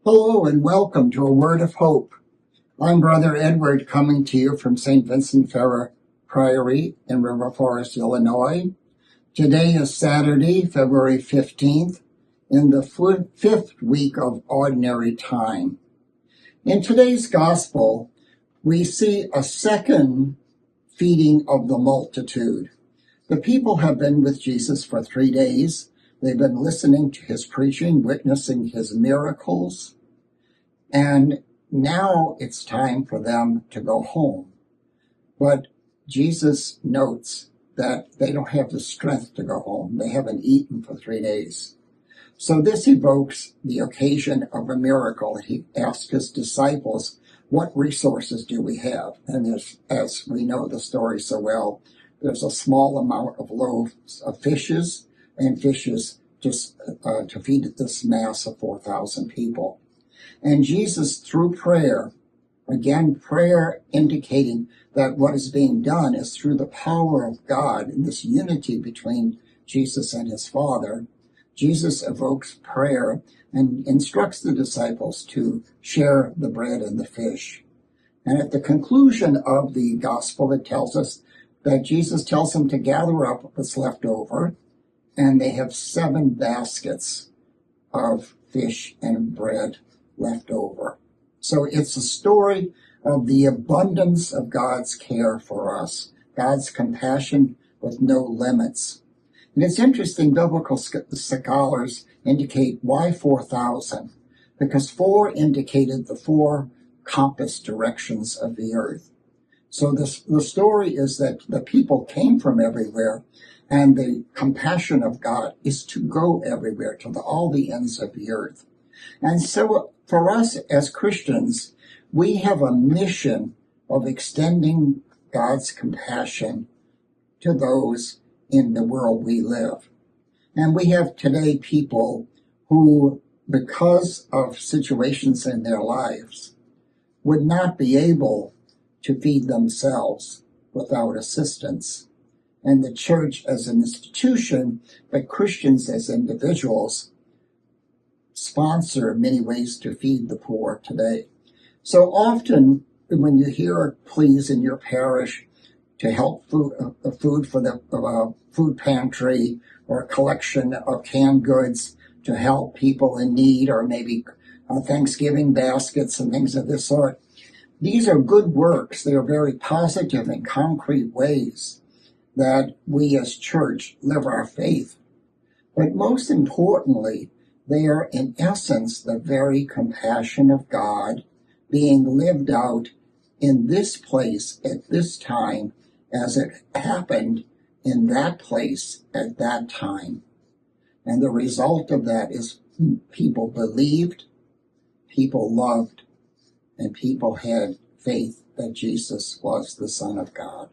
Hello and welcome to A Word of Hope. I'm Brother Edward coming to you from St. Vincent Ferrer Priory in River Forest, Illinois. Today is Saturday, February 15th, in the fifth week of Ordinary Time. In today's Gospel, we see a second feeding of the multitude. The people have been with Jesus for 3 days. They've been listening to his preaching, witnessing his miracles, and now it's time for them to go home. But Jesus notes that they don't have the strength to go home. They haven't eaten for 3 days. So this evokes the occasion of a miracle. He asks his disciples, what resources do we have? And as we know the story so well, there's a small amount of loaves of fishes and fishes just to feed this mass of 4,000 people. And Jesus, through prayer, again, prayer indicating that what is being done is through the power of God and this unity between Jesus and his Father. Jesus evokes prayer and instructs the disciples to share the bread and the fish. And at the conclusion of the gospel, it tells us that Jesus tells them to gather up what's left over, and they have 7 baskets of fish and bread left over. So it's a story of the abundance of God's care for us, God's compassion with no limits. And it's interesting, biblical scholars indicate why 4,000, because 4 indicated the 4 compass directions of the earth. So the story is that the people came from everywhere, and the compassion of God is to go everywhere, to all the ends of the earth. And so for us as Christians, we have a mission of extending God's compassion to those in the world we live. And we have today people who, because of situations in their lives, would not be able to feed themselves without assistance. And the church as an institution, but Christians as individuals, sponsor many ways to feed the poor today. So often when you hear pleas in your parish to help food for the food pantry, or a collection of canned goods to help people in need, or maybe Thanksgiving baskets and things of this sort, these are good works. They are very positive and concrete ways that we as church live our faith. But most importantly, they are in essence the very compassion of God being lived out in this place at this time as it happened in that place at that time. And the result of that is people believed, people loved, and people had faith that Jesus was the Son of God.